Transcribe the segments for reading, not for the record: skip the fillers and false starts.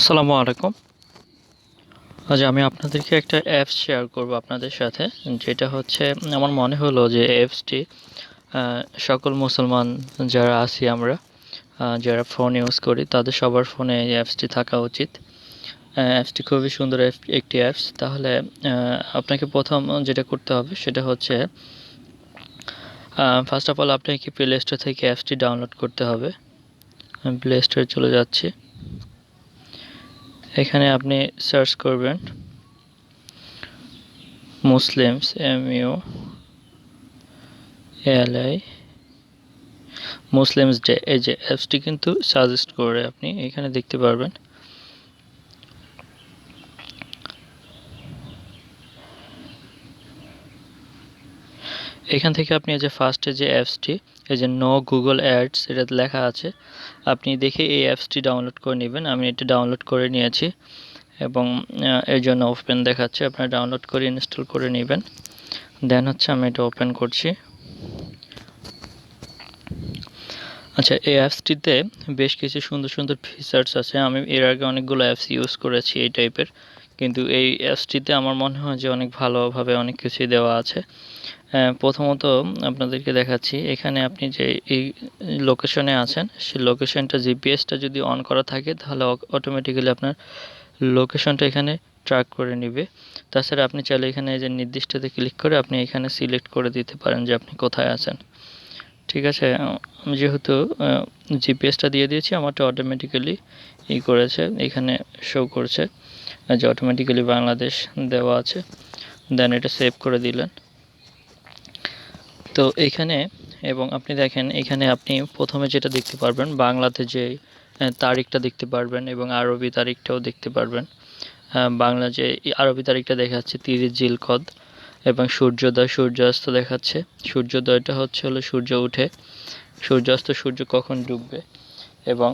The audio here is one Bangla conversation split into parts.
আসসালামু আলাইকুম। আজ আমি আপনাদেরকে একটা অ্যাপস শেয়ার করব আপনাদের সাথে, যেটা হচ্ছে আমার মনে হলো যে অ্যাপসটি সকল মুসলমান যারা আছি আমরা, যারা ফোন ইউজ করি তাদের সবার ফোনে এই অ্যাপসটি থাকা উচিত। অ্যাপসটি খুবই সুন্দর একটি অ্যাপস। তাহলে আপনাকে প্রথম যেটা করতে হবে সেটা হচ্ছে ফার্স্ট অফ অল আপনাকে প্লে স্টোর থেকে অ্যাপসটি ডাউনলোড করতে হবে। আমি প্লে স্টোরে চলে যাচ্ছি। এখানে আপনি সার্চ করবেন মুসলিমস MULI মুসলিমস ডে। এই যে অ্যাপসটি কিন্তু সাজেস্ট করে আপনি এখানে দেখতে পারবেন। এখান থেকে আপনি এই যে ফার্স্টে যে অ্যাপসটি, এই যে নো গুগল অ্যাডস এটা লেখা আছে, আপনি দেখে এই অ্যাপসটি ডাউনলোড করে নেবেন। আমি এটা ডাউনলোড করে নিয়েছি এবং এর জন্য ওপেন দেখাচ্ছে। আপনারা ডাউনলোড করে ইনস্টল করে নেবেন। দেন হচ্ছে আমি এটা ওপেন করছি। আচ্ছা, এই অ্যাপসটিতে বেশ কিছু সুন্দর সুন্দর ফিচার্স আছে। আমি এর আগে অনেকগুলো অ্যাপস ইউজ করেছি এই টাইপের, কিন্তু এই অ্যাপসটিতে আমার মনে হয় যে অনেক ভালোভাবে অনেক কিছুই দেওয়া আছে। প্রথমত আপনাদেরকে দেখাচ্ছি, এখানে আপনি যে এই লোকেশনে আছেন সেই লোকেশনটা জিপিএসটা যদি অন করা থাকে তাহলে অটোমেটিক্যালি আপনার লোকেশনটা এখানে ট্র্যাক করে নেবে। তাছাড়া আপনি চাইলে এখানে এই যে নির্দিষ্টতে ক্লিক করে আপনি এখানে সিলেক্ট করে দিতে পারেন যে আপনি কোথায় আছেন। ঠিক আছে, আমি যেহেতু জিপিএসটা দিয়ে দিয়েছি, আমারটা অটোমেটিক্যালি করেছে, এখানে শো করছে যে অটোমেটিক্যালি বাংলাদেশ দেওয়া আছে। দেন এটা সেভ করে দিলেন। তো এখানে এবং আপনি দেখেন এখানে আপনি প্রথমে যেটা দেখতে পারবেন বাংলাতে যে তারিখটা দেখতে পারবেন এবং আরবি তারিখটাও দেখতে পারবেন। বাংলা যে আরবি তারিখটা দেখাচ্ছে 30 জিলকদ এবং সূর্যোদয় সূর্যাস্ত দেখাচ্ছে। সূর্যোদয়টা হলো সূর্য উঠে, সূর্যাস্ত সূর্য কখন ডুববে, এবং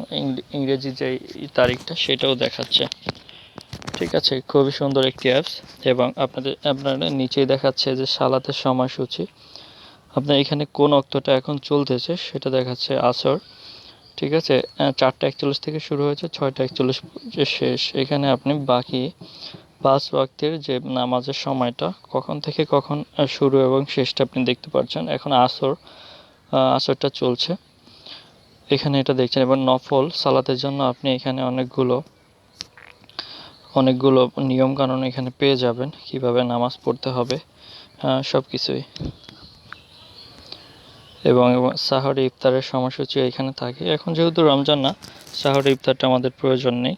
ইংরেজি যে তারিখটা সেটাও দেখাচ্ছে। ঠিক আছে, খুবই সুন্দর একটি অ্যাপস। এবং আপনারা নিচেই দেখাচ্ছে যে সালাতের সময়সূচি। আপনার এখানে কোন অক্তটা এখন চলতেছে সেটা দেখাচ্ছে আসর। ঠিক আছে, 4টা 41 থেকে শুরু হয়েছে, 6টা 41 শেষ। এখানে আপনি বাকি 5 ওয়াক্তের যে নামাজের সময়টা কখন থেকে কখন শুরু এবং শেষটা আপনি দেখতে পাচ্ছেন। এখন আসরটা চলছে, এখানে এটা দেখছেন। এবং নফল সালাতের জন্য আপনি এখানে অনেকগুলো নিয়ম কানুন এখানে পেয়ে যাবেন, কিভাবে নামাজ পড়তে হবে সব কিছুই। এবং সাহরি ইফতারের সময়সূচি এখানে থাকে। এখন যেহেতু রমজান না, সাহরি ইফতারটা আমাদের প্রয়োজন নেই।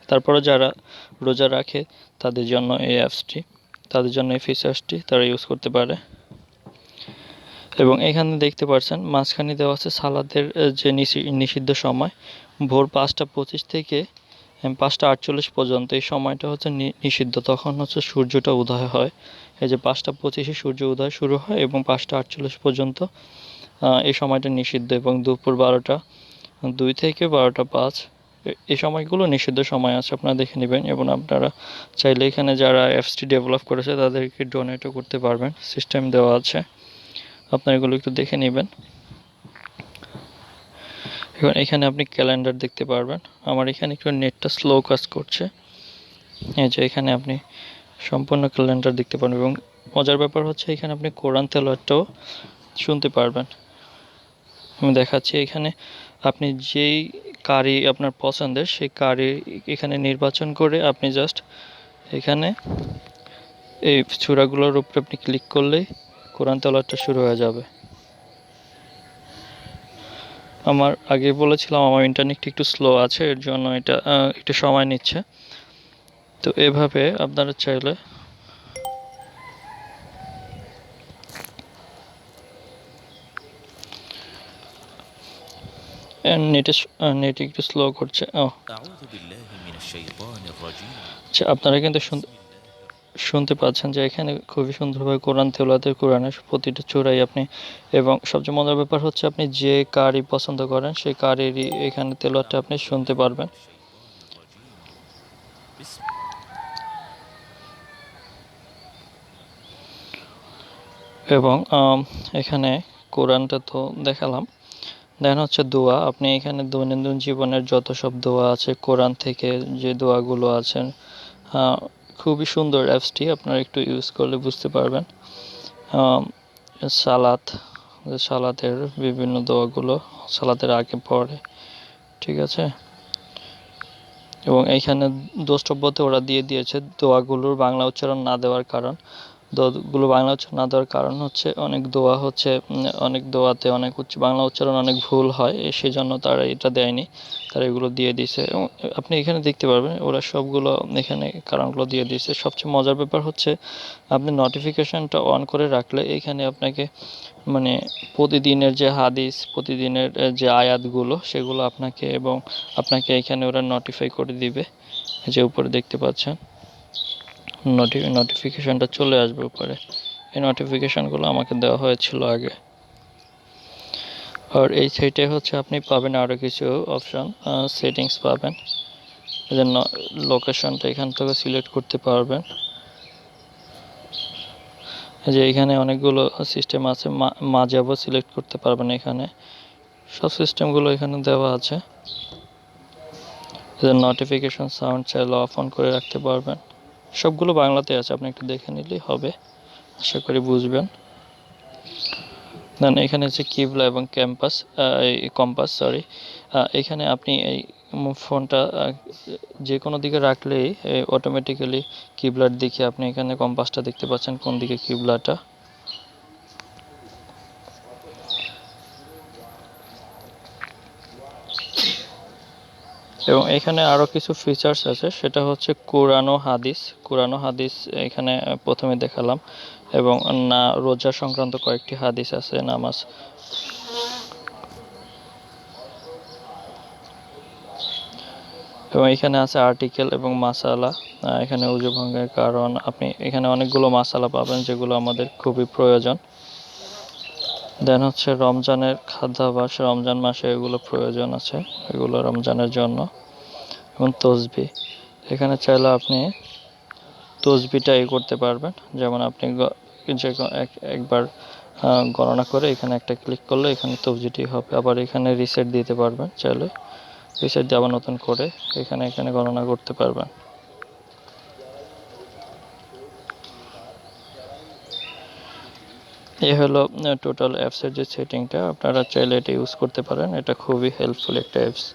তারপরে যারা রোজা রাখে তাদের জন্য এই অ্যাপসটি, তাদের জন্য এই ফিচার্সটি তারা ইউজ করতে পারে। এবং এখানে দেখতে পাচ্ছেন মাঝখানে দেওয়া আছে সালাদের যে নিষিদ্ধ সময়, ভোর 5টা 25 থেকে 5টা 48 পর্যন্ত। এই সময়টা হচ্ছে নিষিদ্ধ, তখন হচ্ছে সূর্যটা উদয় হয়। এই যে 5টা 25-এ সূর্য উদয় শুরু হয় এবং 5টা 48 পর্যন্ত এই সময়টা নিষিদ্ধ। এবং দুপুর 12টা 2 থেকে 12টা 5 এই সময়গুলো নিষিদ্ধ সময় আছে, আপনারা দেখে নেবেন। এবং আপনারা চাইলে এখানে যারা অ্যাপসটি ডেভেলপ করেছে তাদেরকে ডোনেটও করতে পারবেন, সিস্টেম দেওয়া আছে, আপনারা এগুলো একটু দেখে নেবেন। এবং এখানে আপনি ক্যালেন্ডার দেখতে পারবেন। আমার এখানে একটু নেটটা স্লো কাজ করছে। এই যে এখানে আপনি সম্পূর্ণ ক্যালেন্ডার দেখতে পারবেন। এবং মজার ব্যাপার হচ্ছে এখানে আপনি কোরআন তেলাওয়াতটাও শুনতে পারবেন। আমি দেখাচ্ছি, এখানে আপনি যেই কারি আপনার পছন্দের সেই কারি এখানে নির্বাচন করে আপনি জাস্ট এখানে এই সূরাগুলোর উপরে আপনি ক্লিক করলেই কোরআন তেলাওয়াতটা শুরু হয়ে যাবে। আমার আগে বলেছিলাম আমার ইন্টারনেটটা একটু স্লো আছে, এর জন্য এটা একটু সময় নিচ্ছে। তো এভাবে আপনারা চাইলে নেট একটু স্লো করছে। আচ্ছা, আপনারা কিন্তু শুনতে পাচ্ছেন যে এখানে খুবই সুন্দরভাবে কোরআন তেলাওয়াতের কোরআনের প্রতিটা চূড়াই আপনি, এবং সবচেয়ে মজার ব্যাপার হচ্ছে আপনি যে কারি পছন্দ করেন সেই কারিরই এখানে তেলাওয়াতটা আপনি শুনতে পারবেন। এবং এখানে কোরআনটা তো দেখালাম, দেন হচ্ছে দোয়া, আপনি এখানে দৈনন্দিন জীবনের যত সব দোয়া আছে কোরআন থেকে যে দোয়াগুলো আছেন, খুবই সুন্দর অ্যাপসটি, আপনারা একটু ইউজ করলে বুঝতে পারবেন। সালাত, সালাতের বিভিন্ন দোয়াগুলো সালাতের আগে পড়ে, ঠিক আছে। এবং এইখানে দ্রষ্টব্যতে ওরা দিয়ে দিয়েছে দোয়াগুলোর বাংলা উচ্চারণ না দেওয়ার কারণ। দোয়াগুলো বাংলা উচ্চারণ না দেওয়ার কারণ হচ্ছে অনেক দোয়া হচ্ছে অনেক দোয়াতে অনেক বাংলা উচ্চারণ অনেক ভুল হয়, সেজন্য তারা এটা দেয়নি, তারা এগুলো দিয়ে দিয়েছে। এবং আপনি এখানে দেখতে পারবেন ওরা সবগুলো এখানে কারণগুলো দিয়ে দিয়েছে। সবচেয়ে মজার ব্যাপার হচ্ছে আপনি নোটিফিকেশানটা অন করে রাখলে এখানে আপনাকে মানে প্রতিদিনের যে হাদিস, প্রতিদিনের যে আয়াতগুলো সেগুলো আপনাকে এবং আপনাকে এখানে ওরা নোটিফাই করে দিবে। যে উপরে দেখতে পাচ্ছেন নোটিফিকেশানটা চলে আসবে উপরে। এই নোটিফিকেশানগুলো আমাকে দেওয়া হয়েছিল আগে। আর এই সাইটে হচ্ছে আপনি পাবেন আরও কিছু অপশন, সেটিংস পাবেন, এই জন্য লোকেশনটা এখান থেকে সিলেক্ট করতে পারবেন। যে এখানে অনেকগুলো সিস্টেম আছে, মাঝাবও সিলেক্ট করতে পারবেন। এখানে সব সিস্টেমগুলো এখানে দেওয়া আছে। নোটিফিকেশন সাউন্ড চাইলে অফ অন করে রাখতে পারবেন। সবগুলো বাংলাতে আছে, আপনি একটু দেখে নিলেই হবে, আশা করি বুঝবেন। দেন এখানে হচ্ছে কিবলা এবং কম্পাস, সরি। এখানে আপনি এই ফোনটা যে কোনো দিকে রাখলেই অটোমেটিক্যালি কিবলার দিকে আপনি এখানে কম্পাসটা দেখতে পাচ্ছেন কোন দিকে কিবলাটা। এবং এখানে আরও কিছু ফিচার্স আছে, সেটা হচ্ছে কোরআন ও হাদিস এখানে প্রথমে দেখালাম। এবং না রোজা সংক্রান্ত কয়েকটি হাদিস আছে, নামাজ। এবং এখানে আছে আর্টিকেল এবং মাসালা, এখানে উজু ভঙ্গের কারণ, আপনি এখানে অনেকগুলো মাসালা পাবেন যেগুলো আমাদের খুবই প্রয়োজন। দেন হচ্ছে রমজানের খাদ্যাভ্যাস, রমজান মাসে এগুলো প্রয়োজন আছে, এগুলো রমজানের জন্য। এবং তসবি, এখানে চাইলে আপনি তসবিটা করতে পারবেন, যেমন আপনি যে একবার গণনা করে এখানে একটা ক্লিক করলে এখানে তসবিটি হবে। আবার এখানে রিসেট দিতে পারবেন, চাইলে রিসেট দিয়ে আবার নতুন করে এখানে গণনা করতে পারবেন। এই হলো টোটাল অ্যাপসের যে সেটিংটা, আপনারা চাইলে এটা ইউজ করতে পারেন, এটা খুবই হেল্পফুল একটা অ্যাপস।